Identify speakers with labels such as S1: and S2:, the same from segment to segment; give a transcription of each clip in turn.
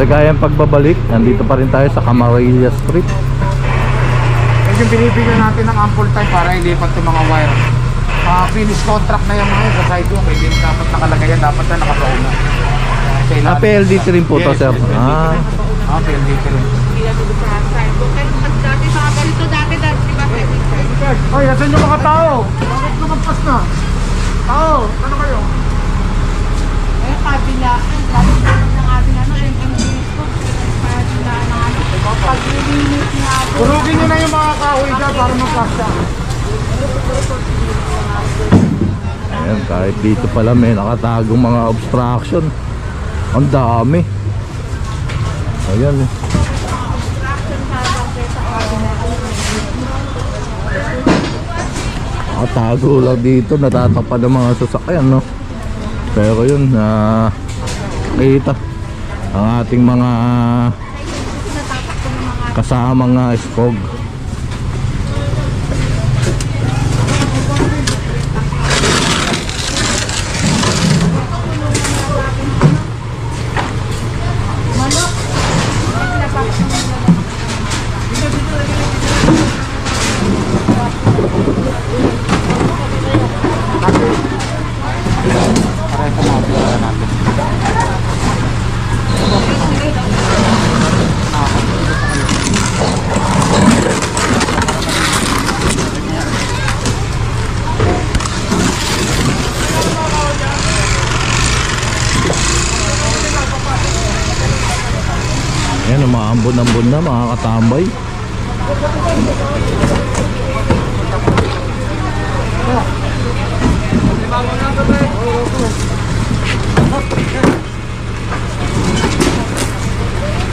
S1: Maligayang pagbabalik. Nandito pa rin tayo sa Camarilla Street.
S2: Medyo binibigyan natin ng ample time para ilipat itong mga wire. Finish contract na yung mga sa side yung hindi dapat nakalagay yan, dapat na nakabaon na.
S1: PLDT rin po to, sir.
S2: PLDT rin.
S3: Dati mga ganito, dati di ba?
S2: Ay, asan yung mga tao? Bakit lumagpas na? Tao, ano kayo?
S3: Eh, kabilaan. Lalo ng ating MMDS ko. Kabilaan ng pag-release na ako.
S2: Turugin nyo na yung mga kahoy dyan para magkasya.
S1: Ayan, kahit dito pala may nakatagong mga obstruction. Ang dami. Ayan. Nakatago lang dito, natatapan ng mga sasakyan, no? Pero yun, kita ang ating mga kasamang skog. Ayan, umaambon-ambon na mga katambay.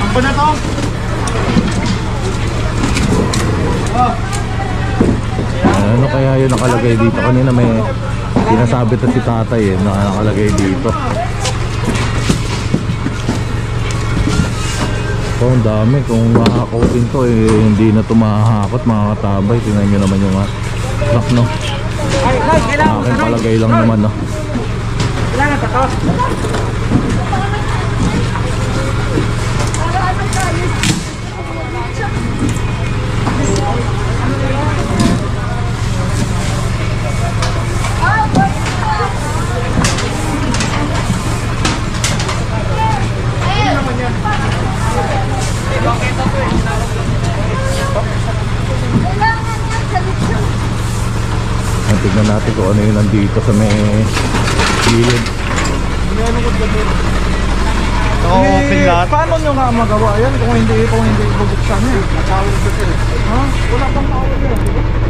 S2: Ambon na to?
S1: Ano kaya yun nakalagay dito? Kanina may sinasabi to si tatay na nakalagay dito. Oh, ang dami. Kung makakakutin to hindi na ito mahahakot mga katabay. Tingnan nyo naman yung truck, no? Aking palagay lang naman, no?
S2: Kailangan pa to?
S1: Tignan natin kung ano yung nandito sa may gilid.
S2: Open lahat. Paano nyo nga magawa yan kung hindi bubuksan yan? Nakawin ko sila. Ha? Wala pang tawag yan.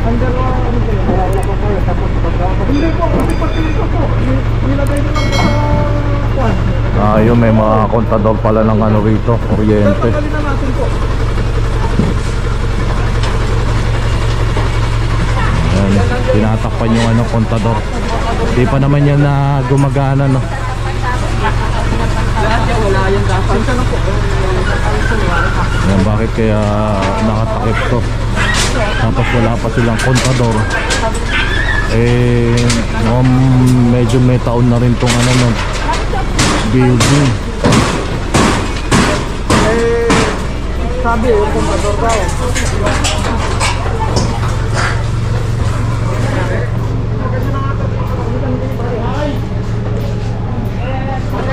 S2: Underwater ano sila? Wala pang tawag. Tapos pagkakot. Hindi po. Kasi pati ito po. Nilagay nyo lang sa kwan.
S1: Yun, may mga kontador pala ng ano rito, kuryente.
S2: Tanggalin na natin po.
S1: Ayan, tinatakpan yung ano, kontador. Di pa naman yan na gumagana, no? Ayan, bakit kaya nakatakip to? Tapos wala pa silang kontador. Medyo may taon na rin tong ano, no, building.
S2: Sabi, yung kontador daw.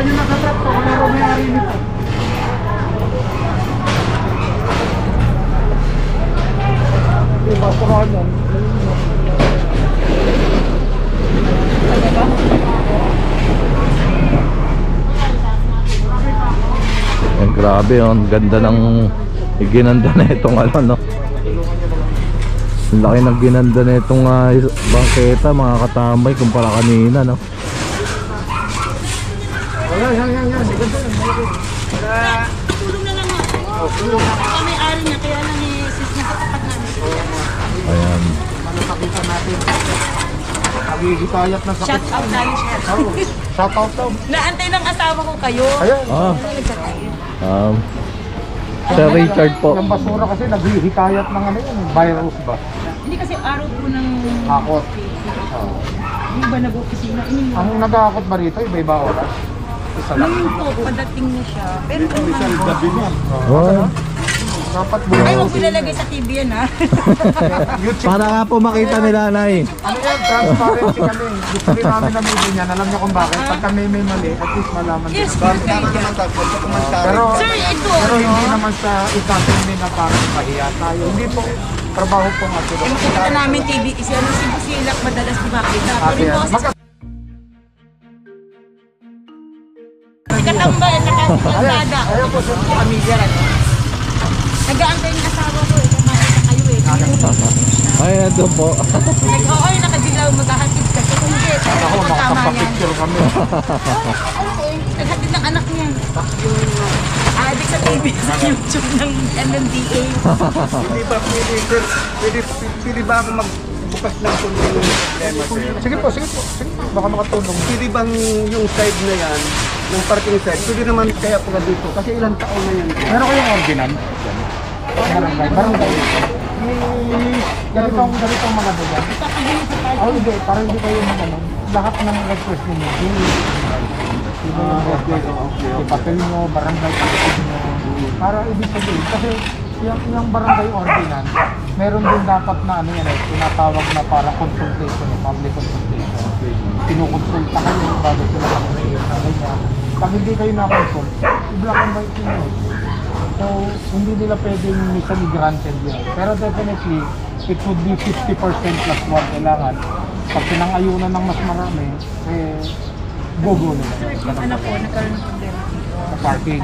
S2: Yung nakatrap ko, ano may ari nito? Diba, purahan yan.
S1: Ayan, grabe yun, ganda ng ginanda na itong ano, no? Ang laki ng ginanda na itong bangketa mga katambay kumpara kanina, no?
S2: Yan.
S3: Tulong na lang ako. Tulong na ako. May ari niya, kaya lang sis na sa tapat namin.
S1: Ayan.
S2: Malapakita natin. Nagigitayat na sakit.
S3: Shout out namin siya.
S2: Shout out daw.
S3: Naantay ng asawa ko kayo.
S2: Ayan.
S1: Sir Richard po.
S2: Yung basura kasi naghihikayat ng ano yun, virus ba?
S3: Hindi kasi araw po ng...
S2: Akot.
S3: Yung ba nag-opisina?
S2: Ang nag-aakot ba rito, iba-iba oras?
S3: Ngayon po, padating na siya. Pero kung ano,
S1: Oh.
S2: Dapat
S3: ay, huwag pinalagay sa TV yan, ha?
S2: YouTube.
S1: Para nga po makita nila, Nay.
S2: Ano yan? Transparency kami. Gusto rin namin na media niyan. Alam niyo kung bakit. Pag kami may mali, at least malaman din.
S3: Yes, sir, kayo dyan.
S2: Pero,
S3: Sir, ito,
S2: pero hindi
S3: ano?
S2: naman sa itasin na parang pahiya tayo. Hindi po. Trabaho po nga sila.
S3: Yung kita namin TV, si Busilak madalas di makita. Pero
S2: Ate,
S3: yung
S2: yan.
S3: boses, si Katambay, nakakita.
S2: Ayaw po sir.
S3: Pamilya, ano? Nag-aantay yung asawa ko, eh. Kumakita kayo, eh.
S1: Ay, ito po.
S3: Oo, nakadilaw, maghahatid ka. Kung hindi,
S2: Ako,
S3: tama yan.
S2: makakapapicture kami.
S3: Naghatid ng anak niya. Adik sa TV, sa YouTube ng MMDA.
S4: Hindi ba pwede ba ako magbukas ng konti ng problema sa'yo?
S2: Sige po, sige po. Sige po. Baka makatulong.
S4: Pwede bang yung side na yan, yung parking side, pwede naman kaya pala dito kasi ilang taon na yan.
S2: Meron kayong ordinance? Barangay. Ganitong mga doon. Oh, hindi. Para hindi kayo mag-ano. Lahat ng request ninyo. Yung papel nyo, barangay papel nyo. Para ibig sabihin. Kasi yung barangay ordinance, meron din dapat na ano yan eh, tinatawag na parang consultation, public consultation. Kinukonsulta kayo bago sila mag-react na ganyan. Pag hindi kayo na-consult, i-black and white yun. So, hindi nila pwedeng minsan granted yan. Pero definitely, it would be 50% plus 1 kailangan. Pag pinang-ayunan ng mas marami, eh, go nila.
S3: Sir, yung anak ko, nagkaroon ng problema dito.
S2: Sa parking.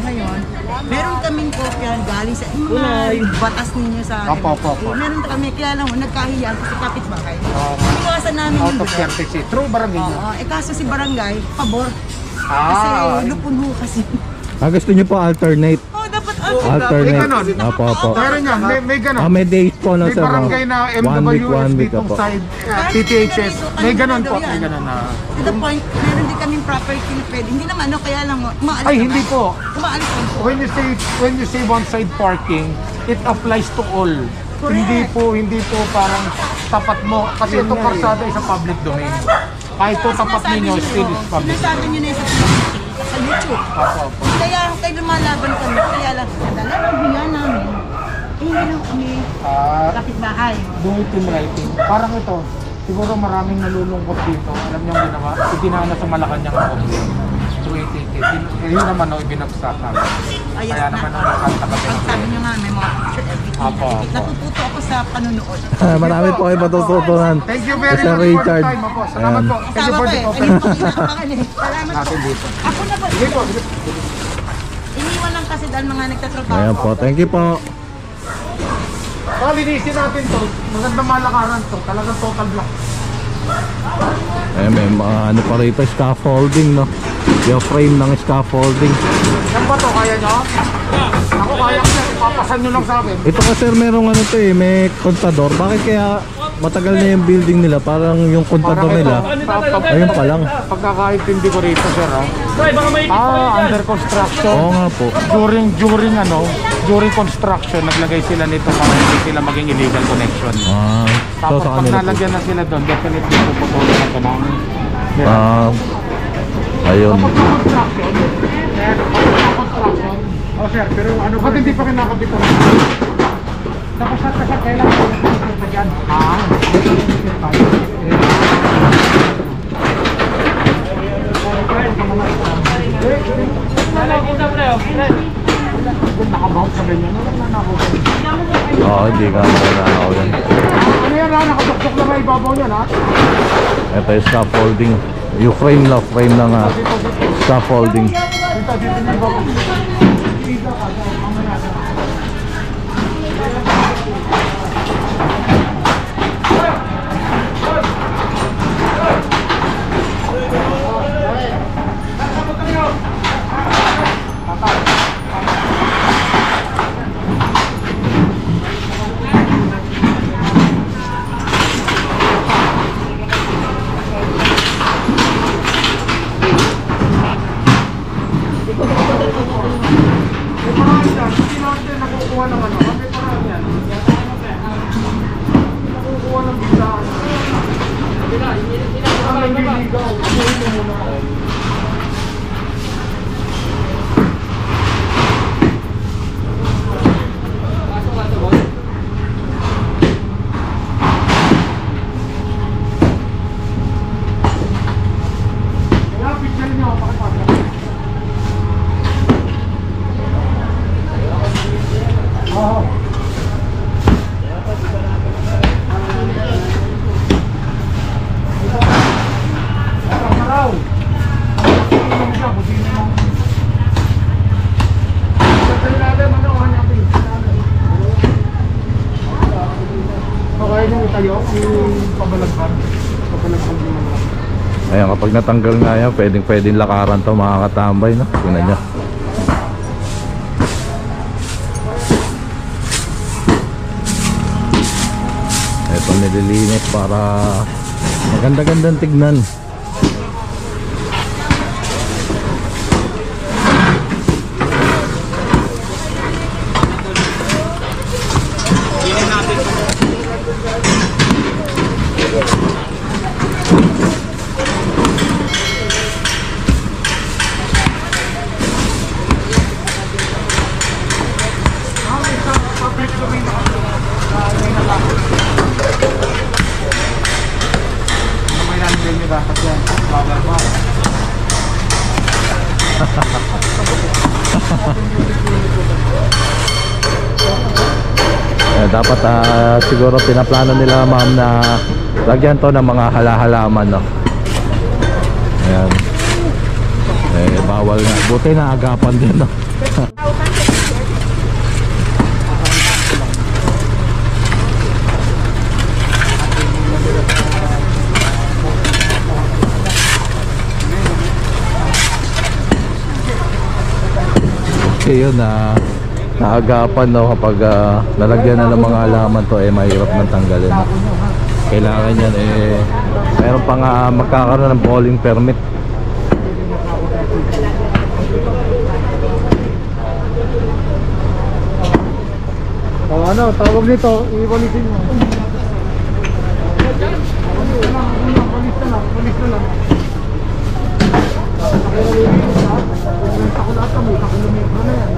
S3: Ngayon, meron kaming kopya galing sa mga batas ninyo sa
S2: Opo.
S3: Meron kami, kaya lang nagkahiyan kasi kapitbahay. Iwasan namin
S2: Out
S3: yung
S2: of
S3: gulo.
S2: courtesy. True barangay nyo.
S3: Kaso si barangay, pabor. Kasi lupon ho kasi.
S1: Gusto nyo po alternate.
S3: Dapat
S1: Alternate.
S2: May ganon.
S1: Opo.
S2: Meron yan, may ganon.
S1: May days po na
S2: May
S1: sir.
S2: barangay na
S1: One week
S2: MWS ditong
S1: po.
S2: side, TTHS. May ganon po, may ganon na.
S3: To the point, meron din kaming property na pwede. Hindi naman kaya lang, umaalis
S2: Ay,
S3: naman.
S2: hindi po.
S3: Umaalis lang po.
S2: When you say one side parking, it applies to all. Hindi po parang tapat mo kasi itong karsada ay sa public domain. Kahit po tapat
S3: Sinasabi
S2: ninyo,
S3: niyo
S2: still
S3: po,
S2: is public.
S3: Sinasabi niyo na yun sa YouTube.
S2: Opo.
S3: Kaya lumalaban kami, kaya lang nadala ang hiya namin. Hindi lang kami kapitbahay.
S2: Do it in writing. Parang ito, siguro maraming nalulungkot dito. Alam niyo ang ginawa? Itinana sa Malacanang ako. 2018. Yun naman o binagsak namin. Kaya naman ang nakanta kami.
S3: Pag sabi niyo nga, may mga picture everything.
S2: Apo.
S3: Natututo ako sa panunood.
S1: Marami po kayo matututunan.
S2: Thank you very
S1: Sir
S2: much for
S1: Richard.
S2: the time. Opo. Salamat
S1: Ayan.
S2: po. Thank you
S3: Kasama
S2: for
S3: ko
S2: the
S3: eh.
S2: open.
S3: Ayun po, kinakabahan eh. Salamat po.
S2: Natin dito.
S3: Ako na po.
S2: Sige po.
S3: Iniwan lang kasi dahil mga nagtatrabaho.
S1: Ayan po. Thank you po.
S2: Linisin natin to. Magandang malakaran to. Talagang total block.
S1: May mga ano pa rito, scaffolding, no? Yung frame ng scaffolding.
S2: Yan ba to? Kaya nyo? Ako kaya ko yan. Ipapasan nyo lang sa akin.
S1: Ito kasi sir, merong ano to eh, may kontador. Bakit kaya matagal na yung building nila? Parang yung kontador nila, ayun pa lang.
S2: Pagkakaintindi ko rito, sir, under construction.
S1: Oo nga po.
S2: During construction, naglagay sila nito para hindi sila maging illegal connection.
S1: So
S2: Tapos
S1: sa
S2: pag
S1: kanila po.
S2: nalagyan na sila doon, definitely puputulan na ito ng
S1: Ayun.
S2: Tapos sa construction, oh sir, pero ano ba't hindi pa kinakabit ito? Tapos sa kailangan ko dyan. Nakabawag sa ganyan.
S1: Hindi ka mananakaw yan.
S2: Ano yan ha? Nakatuktok lang na ibabaw yan ha?
S1: Ito yung scaffolding. Yung frame ng scaffolding.
S2: Dito na ibabaw. Nakukuha ng ano? Kasi parang yan. Nakukuha ng biglaan. Ang nagliligaw. Ito muna.
S1: pag natanggal nga yan, pwedeng lakaran to mga katambay, no? Tingnan nyo. Ito nililinis para maganda-gandang tignan. Dapat siguro pinaplano nila ma'am na lagyan to ng mga halaman, no? Ayan. Bawal nga. Buti na agapan din, no? Okay, yun naagapan, no, kapag nalagyan na ng mga halaman to, mahirap nang tanggalin, no? Kailangan yan mayroon pang magkakaroon ng polling permit.
S2: Ano, tawag nito, i-polisin mo. Polis na lang. Ako na ito, may kakilometro na yan.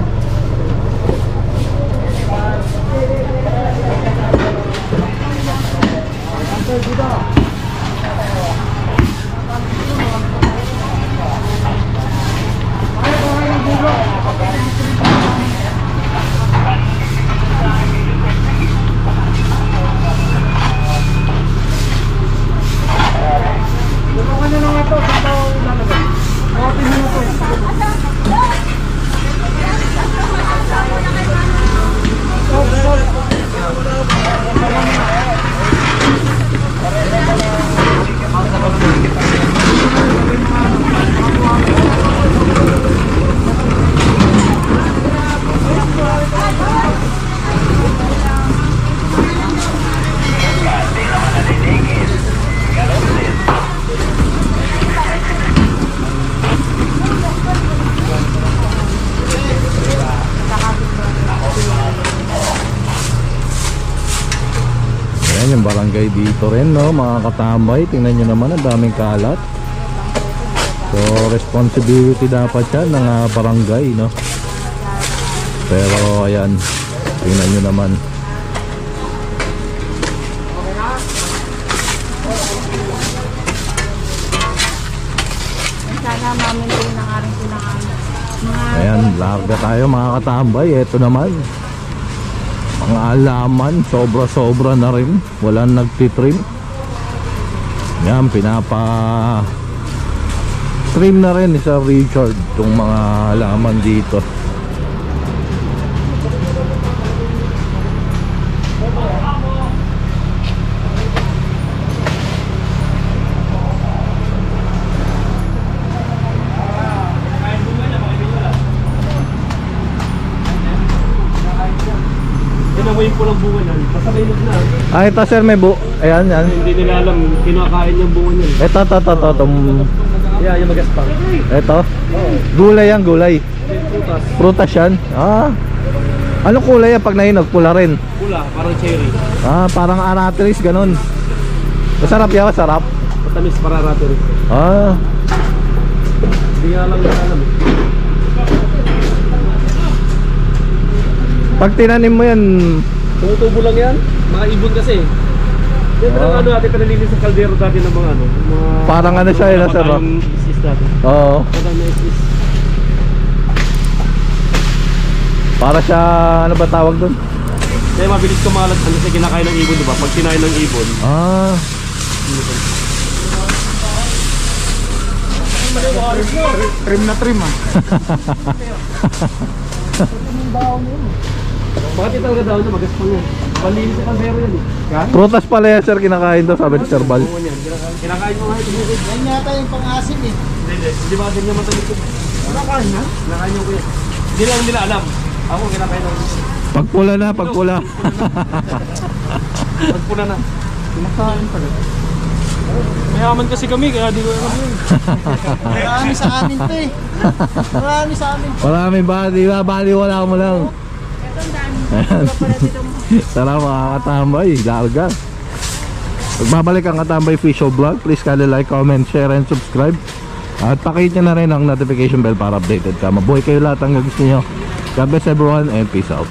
S1: Yung barangay dito rin, no, mga katambay. Tingnan nyo naman, ang daming kalat. So responsibility dapat yan ng barangay, no. Pero ayan, tingnan nyo naman.
S3: Sana mamin din ng aring pinakain.
S1: Ayan, larga tayo mga katambay. Ito naman, mga alaman, sobra na rin, walang nagtitrim. Yan, pinapa trim na rin ni Sir Richard itong mga halaman dito.
S2: Tinamoyin po ng bunga niyan, pasabayog na.
S1: Ito sir, may ayan, yan.
S2: Hindi nila alam, kinakain yung bunga niyan.
S1: Ito.
S2: Yeah, yung magaspang.
S1: Ito. Gulay yan, gulay.
S2: Prutas.
S1: Prutas yan. Anong kulay yan pag nahinog? Pula rin.
S2: Pula, parang cherry.
S1: Parang aratilis, ganun. Masarap yan, masarap.
S2: Matamis para rato rin. Hindi nga lang nila alam.
S1: Pag tinanim mo yan,
S2: Tumutubo lang yan, mga ibon kasi. Yan parang ano natin pinalinis sa kaldero dati ng mga ano. Mga,
S1: parang ano siya yun, sir.
S2: yung isis dati.
S1: Oo.
S2: Parang na isis.
S1: Para siya, ano ba tawag doon?
S2: Kaya mabilis kumalat ano kasi kinakain ng ibon, di ba? Pag kinain ng ibon.
S4: Trim na trim ah.
S2: Bakit yung talaga daw na magaspang yan? Malinis sa kaldero yan eh.
S1: Prutas pala yan sir, kinakain daw sabi ni Sir Bal.
S2: Kinakain mo nga ito.
S3: Yan yata yung pang-asim eh.
S2: Hindi ba ganyan matalit ko? Kinakain na? Kinakain nyo ko yan. Hindi lang nila alam. Ako kinakain na.
S1: Pagpula na, pagpula.
S2: Pagpuna na. Kinakain pala. Mayaman kasi kami, kaya di ko alam yun.
S3: Marami sa amin to eh. Marami sa amin.
S1: Marami ba? Di ba? Bali wala mo lang.
S3: Ito ang dami.
S1: Ayan. Tara mga katambay, larga. Magbabalik ang Katambay Official Vlog. Please kindly like, comment, share, and subscribe. At pakihit nyo na rin ang notification bell para updated ka. Mabuhay kayo lahat ang gusto nyo. God bless everyone and peace out.